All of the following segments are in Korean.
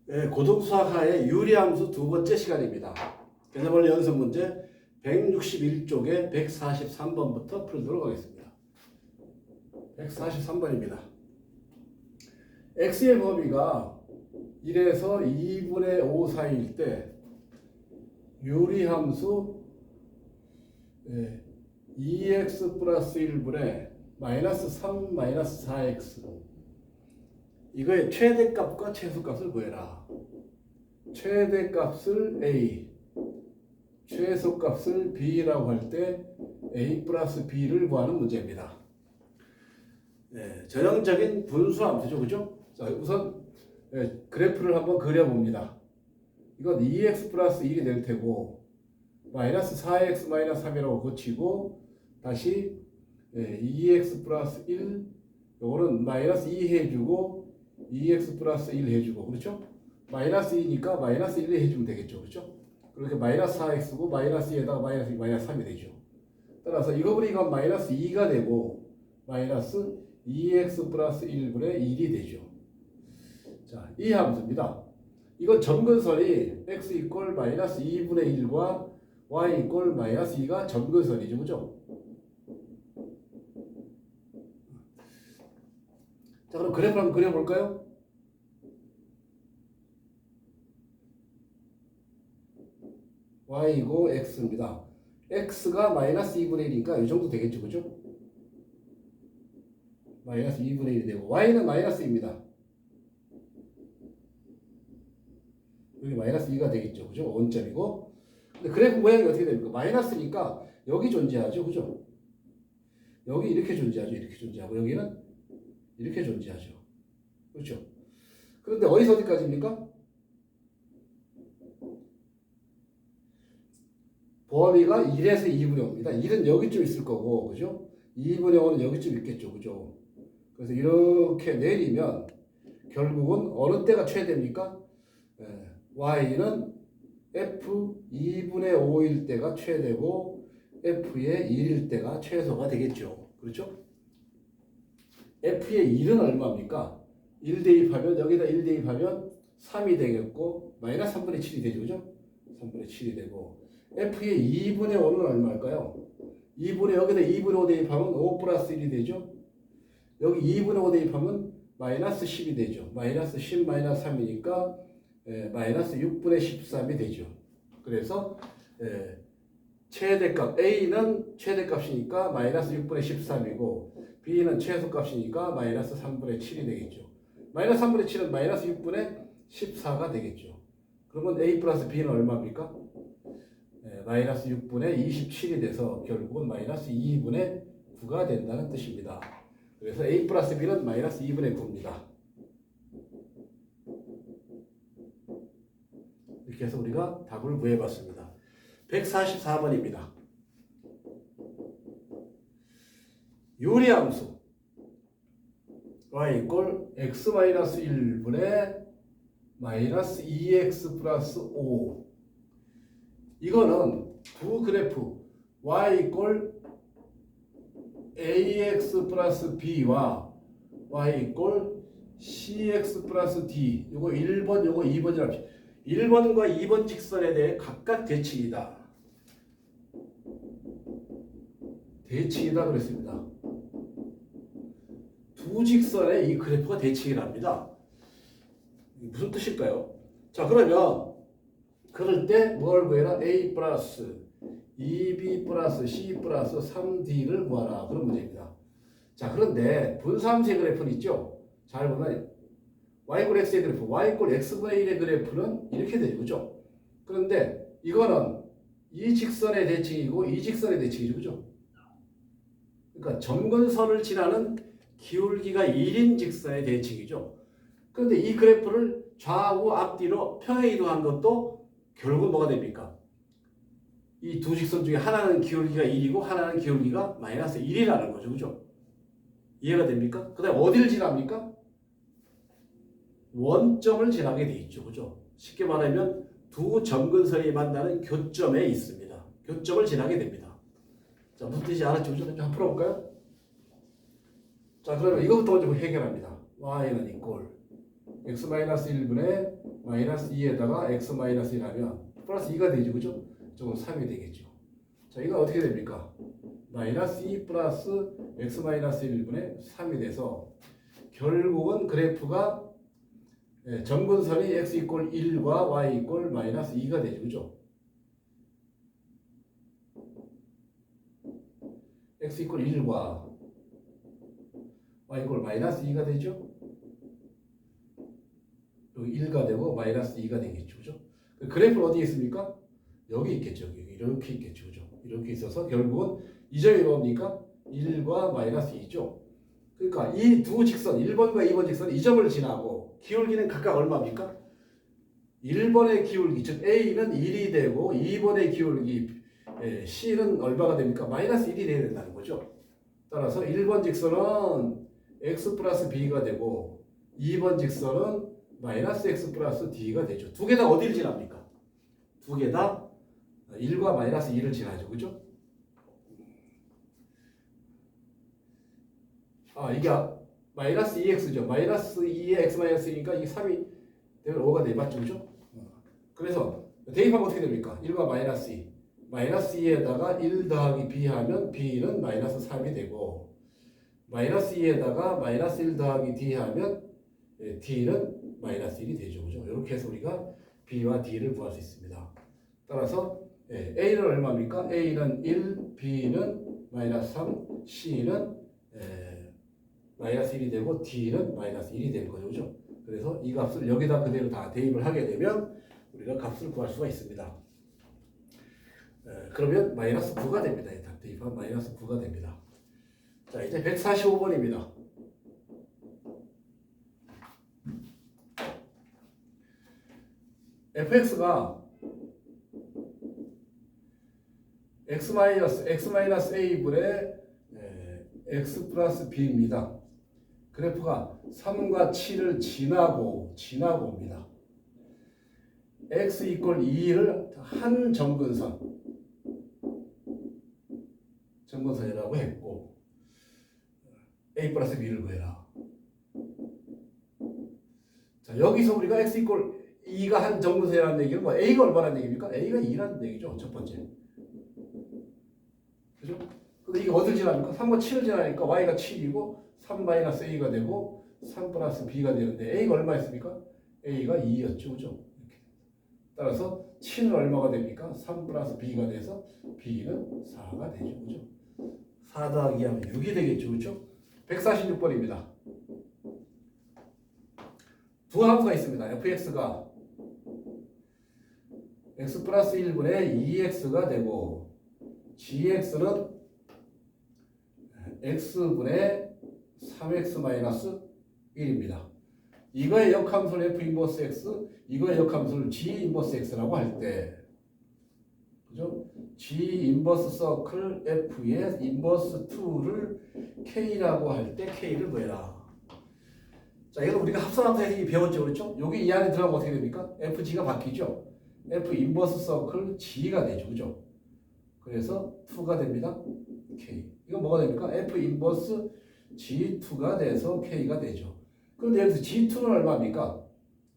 고등수학하의 유리함수 두 번째 시간입니다. 그래서 오늘 연습 문제 161쪽에 143번부터 풀도록 하겠습니다. 143번입니다. x의 범위가 1에서 2분의 5 사이일 때 유리함수 2x 플러스 1분의 마이너스 3 마이너스 4x 이거의 최대값과 최소값을 구해라. 최대값을 a, 최소값을 b라고 할 때 a 플러스 b를 구하는 문제입니다. 전형적인 분수함수죠, 그죠? 자, 우선 그래프를 한번 그려봅니다. 이건 2x 플러스 1이 될 테고 마이너스 4x 마이너스 3이라고 고치고 다시 2x 플러스 1 요거는 마이너스 2 해주고 2x 플러스 1 해주고 그렇죠? 마이너스 2니까 마이너스 1 해주면 되겠죠, 그렇죠? 그렇게 마이너스 4x고 마이너스 2에다가 마이너스 2, 마이너스 3이 되죠. 따라서 이거 보니까 마이너스 2가 되고 마이너스 2x 플러스 1분의 1이 되죠. 자, 이 함수입니다. 이건 점근선이 x 이퀄 마이너스 2분의 1과 y 이퀄 마이너스 2가 점근선이죠, 그죠? 자, 그럼 그래프 한번 그려볼까요? y이고 x입니다. x가 마이너스 2분의 1이니까 이 정도 되겠죠, 그죠? 마이너스 2분의 1이 되고 y는 마이너스 2입니다. 여기 마이너스 2가 되겠죠, 그죠? 원점이고. 근데 그래프 모양이 어떻게 됩니까? 마이너스니까 여기 존재하죠, 그죠? 여기 이렇게 존재하죠, 이렇게 존재하고 여기는 이렇게 존재하죠. 그렇죠? 그런데 어디서 어디까지입니까? 범위가 1에서 2분의 5입니다. 1은 여기쯤 있을 거고, 그죠? 2분의 5는 여기쯤 있겠죠, 그죠? 그래서 이렇게 내리면 결국은 어느 때가 최대입니까? y는 f 2분의 5일 때가 최대고 f의 1일 때가 최소가 되겠죠. 그렇죠? f의 1은 얼마입니까? 1 대입하면 여기다 1 대입하면 3이 되겠고 마이너스 3분의 7이 되죠. 그죠? 3분의 7이 되고 f의 2분의 5는 얼마일까요? 2분의 여기다 2분의 5 대입하면 5 플러스 1이 되죠. 여기 2분의 5 대입하면 마이너스 10이 되죠. 마이너스 10 마이너스 3이니까 마이너스 6분의 13이 되죠. 그래서 최대값 A는 최대값이니까 마이너스 6분의 13이고 B는 최소값이니까 마이너스 3분의 7이 되겠죠. 마이너스 3분의 7은 마이너스 6분의 14가 되겠죠. 그러면 A 플러스 B는 얼마입니까? 마이너스 6분의 27이 돼서 결국은 마이너스 2분의 9가 된다는 뜻입니다. 그래서 A 플러스 B는 마이너스 2분의 9입니다. 이렇게 해서 우리가 답을 구해봤습니다. 144번입니다. 유리함수 y 이퀄 x 마이너스 1분의 마이너스 2x 플러스 5 이거는 두 그래프 y 이퀄 ax 플러스 b와 y 이퀄 cx 플러스 d 요거 1번 요거 2번이라 합시다. 1번과 2번 직선에 대해 각각 대칭이다. 대칭이다 그랬습니다. 두 직선에 이 그래프가 대칭이랍니다. 무슨 뜻일까요? 자, 그러면 그럴 때 뭘 구해라? A 플러스 2B 플러스 C 플러스 3D를 구하라. 그런 문제입니다. 자, 그런데 분수함수의 그래프는 있죠? 잘 보면 y x의 그래프, y x분의 1의 그래프는 이렇게 되죠. 그죠? 그런데 이거는 이 직선의 대칭이고 이 직선의 대칭이죠. 그죠? 그러니까 점근선을 지나는 기울기가 1인 직선의 대칭이죠. 그런데 이 그래프를 좌우 앞뒤로 평행이동한 것도 결국은 뭐가 됩니까? 이 두 직선 중에 하나는 기울기가 1이고 하나는 기울기가 마이너스 1이라는 거죠. 그죠? 이해가 됩니까? 그 다음에 어디를 지납니까? 원점을 지나게 돼 있죠. 그죠? 쉽게 말하면 두 점근선이 만나는 교점에 있습니다. 교점을 지나게 됩니다. 자, 무슨 뜻인지 알았죠? 그죠? 한번 풀어볼까요? 자, 그러면 이것부터 먼저 해결합니다. y는 이꼴 x-1분의 마이너스 2에다가 x 마이너스 1하면 플러스 2가 되죠. 그죠? 저건 3이 되겠죠. 자, 이거 어떻게 됩니까? 마이너스 2 플러스 x 마이너스 1분의 3이 돼서 결국은 그래프가 점근선이 x 이꼴 1과 y 이꼴 마이너스 2가 되죠. 그죠? x 이꼴 1과 y 이꼴 마이너스 2가 되죠. 여기 1가 되고 마이너스 2가 되겠죠. 그죠? 그래프는 어디에 있습니까? 여기 있겠죠. 여기 이렇게 있겠죠. 그죠? 이렇게 있어서 결국은 이 점이 뭡니까? 1과 마이너스 2죠. 그러니까 이 두 직선 1번과 2번 직선 이 점을 지나고 기울기는 각각 얼마입니까? 1번의 기울기 즉 A는 1이 되고 2번의 기울기 C는 얼마가 됩니까? 마이너스 1이 돼야 된다는 거죠. 따라서 1번 직선은 X 플러스 B가 되고 2번 직선은 마이너스 X 플러스 D가 되죠. 두 개 다 어디를 지납니까? 두 개 다 1과 마이너스 2를 지나죠. 그죠? 이게 마이너스 2x죠. 마이너스 2에 x 마이너스 2니까 이게 3이 되면 5가 돼. 맞죠? 그죠? 그래서 대입하면 어떻게 됩니까? 1과 마이너스 2. 마이너스 2에다가 1 더하기 b 하면 b는 마이너스 3이 되고 마이너스 2에다가 마이너스 1 더하기 d 하면 d는 마이너스 1이 되죠. 그죠? 이렇게 해서 우리가 b와 d를 구할 수 있습니다. 따라서 a는 얼마입니까? a는 1, b는 마이너스 3, c는 마이너스 1이 되고 d는 마이너스 1이 되는 거죠. 그죠? 그래서 이 값을 여기다 그대로 다 대입을 하게 되면 우리가 값을 구할 수가 있습니다. 그러면 마이너스 9가 됩니다. 일단 대입하면 마이너스 9가 됩니다. 자, 이제 145번입니다. fx가 x a분의 x 플러스 b입니다. 그래프가 3과 7을 지나고 옵니다. x 이꼴 2를 한 점근선이라고 했고 a 플러스 b를 구해라. 자, 여기서 우리가 x 이꼴 2가 한 점근선이라는 얘기는 뭐 a가 얼마라는 얘기입니까? a가 2라는 얘기죠. 첫 번째. 그죠? 근데 이게 어딜 지나니까 3과 7을 지나니까 y가 7이고 3 마이너스 a가 되고 3 플러스 b가 되는데 a가 얼마 있습니까? a가 2였죠. 그죠? 이렇게. 따라서 7은 얼마가 됩니까? 3 플러스 b가 돼서 b는 4가 되죠. 그죠? 4 더하기 하면 6이 되겠죠. 그죠? 146번입니다. 두 함수가 있습니다. fx가 x 플러스 1분의 2x가 되고 gx는 x분의 3x 마이너스 1입니다. 이거의 역함수를 f 인버스 x, 이거의 역함수를 g 인버스 x라고 할 때, 그죠? g 인버스 서클 f의 인버스 2를 k라고 할 때 k를 구해라. 자, 이건 우리가 합성함수에서 배웠죠, 그렇죠? 여기 이 안에 들어가면 어떻게 됩니까? fg가 바뀌죠. f 인버스 서클 g가 되죠, 그죠? 그래서 2가 됩니다. k. 이건 뭐가 됩니까? f 인버스 g2가 돼서 k가 되죠. 그런데 여기서 g2는 얼마입니까?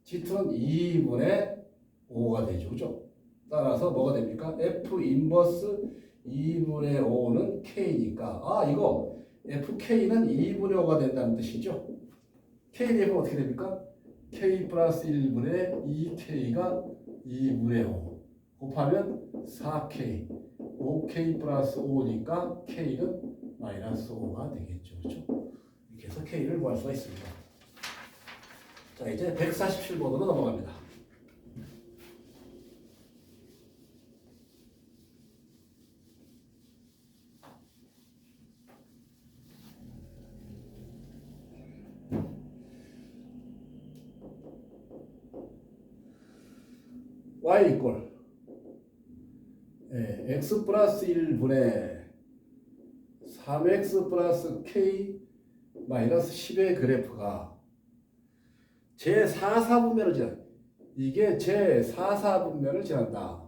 g2는 2분의 5가 되죠. 그죠? 따라서 뭐가 됩니까? f 인버스 2분의 5는 k니까 이거 fk는 2분의 5가 된다는 뜻이죠. k 대입은 어떻게 됩니까? k 플러스 1분의 2k가 2분의 5 곱하면 4k 5k 플러스 5니까 k는 마이너스 5가 되겠죠. 그렇죠? 이렇게 해서 k를 구할 수가 있습니다. 자, 이제 147번으로 넘어갑니다. y 이꼴 x 플러스 1분의 3x 플러스 k 마이너스 10의 그래프가 제4사분면을 지나 이게 제4사분면을 지난다.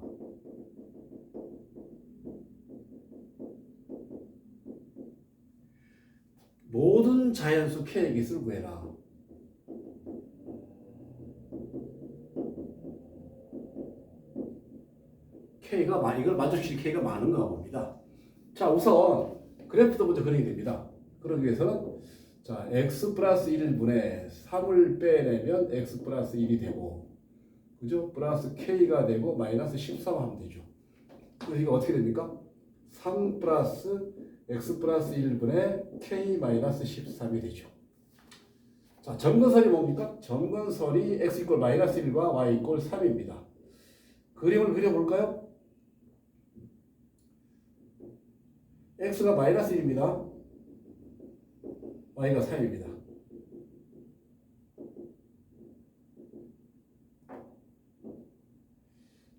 모든 자연수 k의 깃을 구해라. 이걸 만족시킬 K가 많은가 봅니다. 자, 우선 그래프도 먼저 그리게 됩니다. 그러기 위해서는 자, x 플러스 1분의 3을 빼내면 x 플러스 1이 되고, 그죠? 플러스 K가 되고 마이너스 13 하면 되죠. 그래서 이거 어떻게 됩니까? 3 플러스 x 플러스 1분의 K 마이너스 13이 되죠. 자, 점근설이 뭡니까? 점근설이 x 이퀄 마이너스 1과 y 이퀄 3입니다. 그림을 그려볼까요? x가 마이너스 1입니다. y가 3입니다.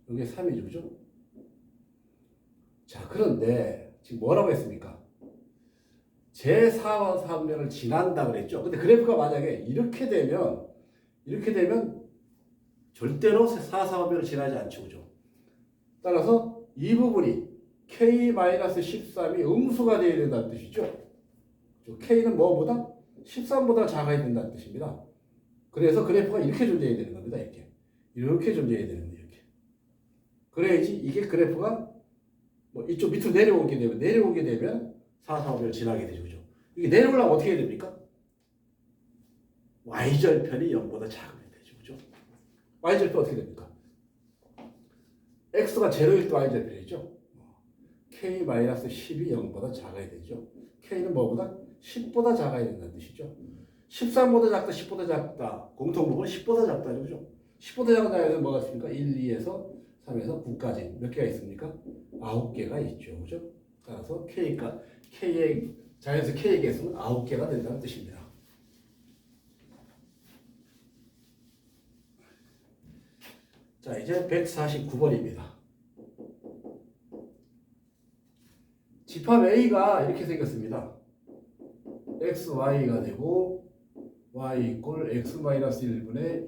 이게 3이죠, 그죠? 자, 그런데 지금 뭐라고 했습니까? 제4화면을 지난다 그랬죠. 근데 그래프가 만약에 이렇게 되면 절대로 4화면을 지나지 않죠, 그죠? 따라서 이 부분이 K-13이 음수가 되어야 된다는 뜻이죠. K는 뭐보다? 13보다 작아야 된다는 뜻입니다. 그래서 그래프가 이렇게 존재해야 되는 겁니다. 이렇게 존재해야 되는 거예요. 이렇게. 그래야지 이게 그래프가 뭐 이쪽 밑으로 내려오게 되면 4,4,5를 지나게 되죠. 그죠? 이게 내려오려면 어떻게 해야 됩니까? y절편이 0보다 작으면 되죠. 그죠? y절편 어떻게 됩니까? x가 0일 때 y절편이죠. K-10이 0보다 작아야 되죠. K는 뭐보다? 10보다 작아야 된다는 뜻이죠. 13보다 작다, 10보다 작다. 공통부분 10보다 작다. 그죠? 10보다 작다는 뭐가 있습니까? 1, 2에서 3에서 9까지 몇 개가 있습니까? 9개가 있죠. 그죠? 따라서 K의 자연수 K의 개수는 9개가 된다는 뜻입니다. 자, 이제 149번입니다. 집합 A가 이렇게 생겼습니다. x, y가 되고 y 이꼴 x-1분의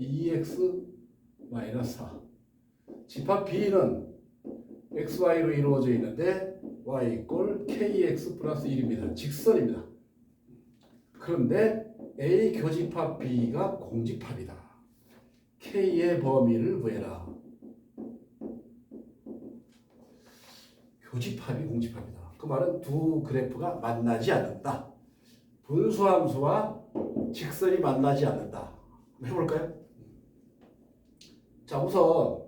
2x-4. 집합 B는 x, y로 이루어져 있는데 y 이꼴 kx 플러스 1입니다. 직선입니다. 그런데 A 교집합 B가 공집합이다. K의 범위를 구해라. 교집합이 공집합이다. 그 말은 두 그래프가 만나지 않는다. 분수함수와 직선이 만나지 않는다. 해볼까요? 자, 우선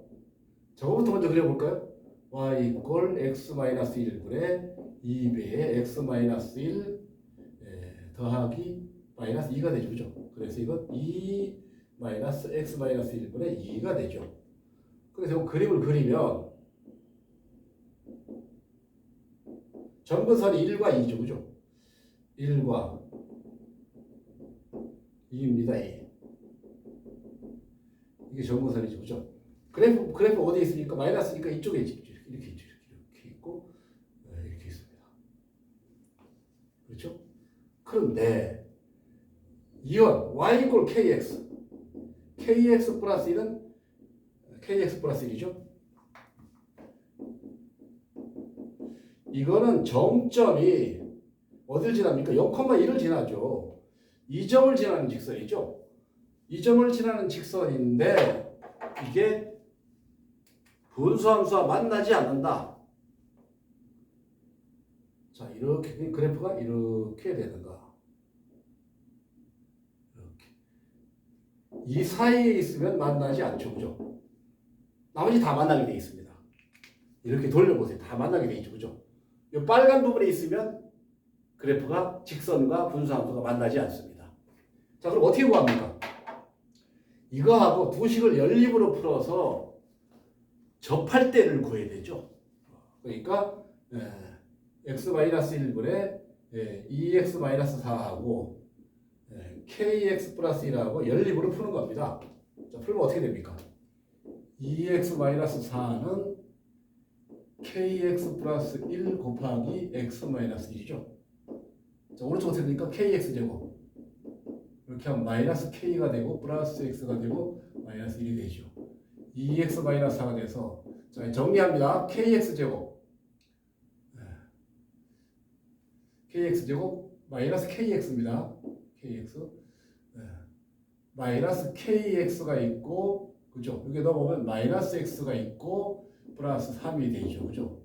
저거부터 먼저 그려볼까요? y 이꼴 x-1분의 2배의 x-1 더하기 마이너스 2가 되죠. 그죠? 그래서 이건 2 마이너스 x-1분의 2가 되죠. 그래서 이 그림을 그리면 점근선이 1과 2죠. 그죠? 1과 2입니다. 2. 이게 점근선이죠. 그죠? 그래프 어디에 있습니까? 마이너스니까 이쪽에 있죠. 이렇게 있죠. 이렇게 있고 이렇게 있습니다. 그렇죠? 그런데 이원 y 이꼴 kx 플러스 1은 kx 플러스 1이죠. 이거는 정점이 어딜 지납니까? 0,1을 지나죠. 2점을 지나는 직선이죠. 2점을 지나는 직선인데 이게 분수함수와 만나지 않는다. 자, 이렇게 그래프가 이렇게 되는가? 이렇게. 이 사이에 있으면 만나지 않죠. 그죠? 나머지 다 만나게 되어 있습니다. 이렇게 돌려보세요. 다 만나게 되어 있죠. 그죠? 이 빨간 부분에 있으면 그래프가 직선과 분수함수가 만나지 않습니다. 자, 그럼 어떻게 구합니까? 이거하고 두 식을 연립으로 풀어서 접할 때를 구해야 되죠. 그러니까 x-1분의 2x-4하고 kx 플러스 1하고 연립으로 푸는 겁니다. 자, 풀면 어떻게 됩니까? 2x-4는 kx 플러스 1 곱하기 x-1이죠. 자, 오른쪽 어떻게 됩니까? kx제곱. 이렇게 하면 마이너스 k가 되고 플러스 x가 되고 마이너스 1이 되죠. 2x-4가 돼서 자, 정리합니다. kx제곱 마이너스 kx입니다. kx 마이너스 kx가 있고 그죠? 여기 넣어보면 마이너스 x가 있고 플러스 3이 되죠. 그죠?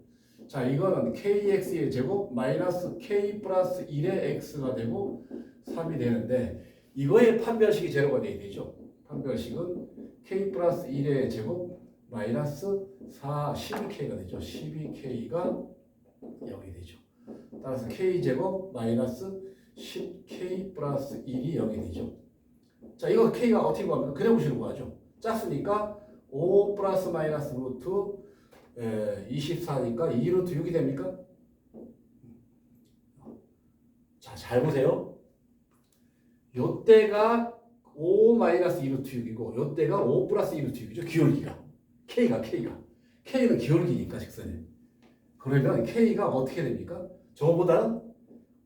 자, 이거는 kx의 제곱 마이너스 k 플러스 1의 x가 되고 3이 되는데 이거의 판별식이 제로가 돼야 되죠. 판별식은 k 플러스 1의 제곱 마이너스 12k가 되죠. 12k가 0이 되죠. 따라서 k제곱 마이너스 10k 플러스 1이 0이 되죠. 자, 이거 k가 어떻게 구합니까? 그려보시는 거 하죠. 짰으니까 5 플러스 마이너스 루트 24니까 2 루트 6이 됩니까? 자, 잘 보세요. 요때가 5 마이너스 2 루트 6이고 요때가 5 플러스 2 루트 6이죠. 기울기가. K는 기울기니까 직선에. 그러면 K가 어떻게 됩니까? 저보다는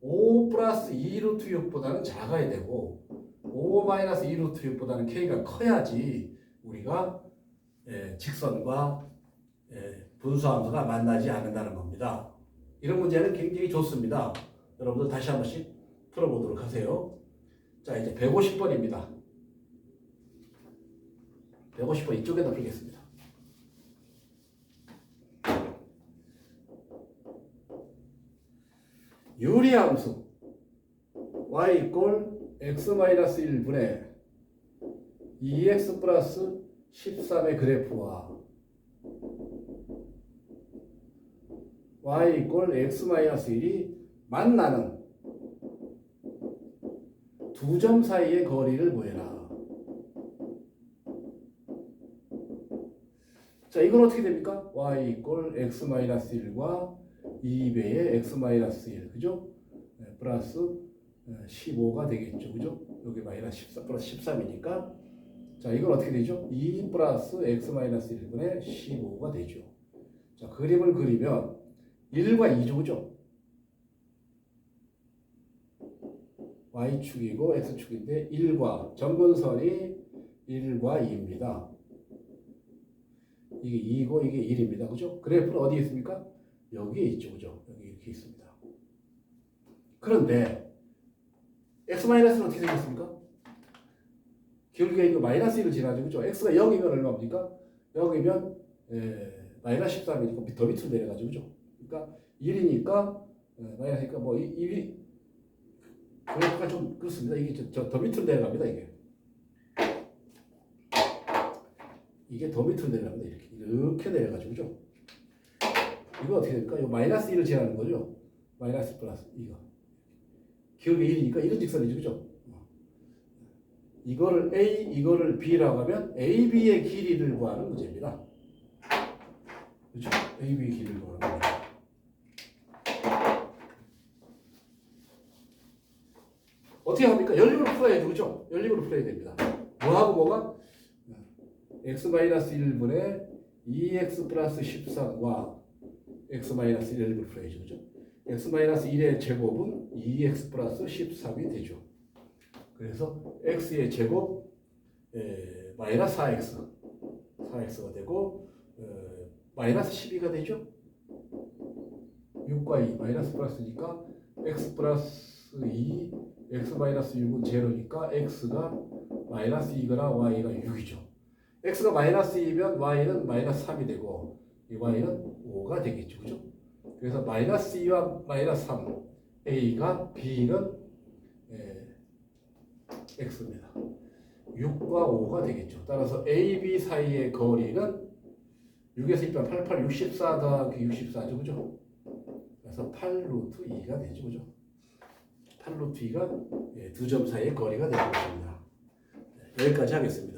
5 플러스 2 루트 6보다는 작아야 되고 5 마이너스 2 루트 6보다는 K가 커야지 우리가 직선과 분수함수가 만나지 않는다는 겁니다. 이런 문제는 굉장히 좋습니다. 여러분들 다시 한 번씩 풀어보도록 하세요. 자, 이제 150번입니다. 150번 이쪽에다 풀겠습니다. 유리함수 y 이꼴 x-1분의 2x 플러스 13의 그래프와 y 이꼴 x-1이 만나는 두 점 사이의 거리를 구해라. 자, 이건 어떻게 됩니까? y 이꼴 x-1과 2배의 x-1, 그죠? 플러스 15가 되겠죠, 그죠? 여기 마이너스 14 플러스 13이니까. 자, 이건 어떻게 되죠? 2 플러스 x-1분의 15가 되죠. 자, 그림을 그리면 1과 2죠, 그죠? y축이고 x축인데 1과 점근선이 1과 2입니다. 이게 2고 이게 1입니다. 그죠? 그래프는 어디에 있습니까? 여기에 있죠. 그죠? 여기 이렇게 있습니다. 그런데 x-는 어떻게 생겼습니까? 기울기가 있고 마이너스 1을 지나죠. 그죠? x가 0이면 얼마입니까? 0이면 마이너스 13이니까 더 밑으로 내려가죠. 그죠? 그러니까 1이니까 마이너스니까 뭐 1이 그래프가 좀 그렇습니다. 이게 더 밑으로 내려갑니다. 이게 더 밑으로 내려갑니다. 이렇게 내려가죠. 그죠? 이거 어떻게 될까? 이거 마이너스 1을 지나는 거죠. 마이너스 플러스 이거. 기울기 1이니까 이런 직선이죠. 그죠? 이거를 A, 이거를 B라고 하면 AB의 길이를 구하는 문제입니다. 그죠? AB의 길이를 구하는 문제. 어떻게 합니까? 연립으로 풀어야죠. 그죠? 연립으로 풀어야 됩니다. 뭐하고 뭐가? x-1분의 2x 플러스 13과 x-1을 연립으로 풀어야죠. 그죠? x-1의 제곱은 2x 플러스 13이 되죠. 그래서 x의 제곱 마이너스 4x가 되고 마이너스 12가 되죠. 6과 2 마이너스 플러스니까 x 플러스 2 x 마이너스 6은 제로니까 x가 마이너스 2거나 y가 6이죠. x가 마이너스 2면 y는 마이너스 3이 되고 이 y는 5가 되겠죠. 그죠? 그래서 마이너스 2와 마이너스 3 a가 b는 x입니다. 6과 5가 되겠죠. 따라서 a, b 사이의 거리는 6에서 2면 8, 8, 64 더하기 64죠. 그죠? 그래서 8 루트 2가 되죠. 그죠? 8 루트 2가 두 점 사이의 거리가 되는 것입니다. 여기까지 하겠습니다.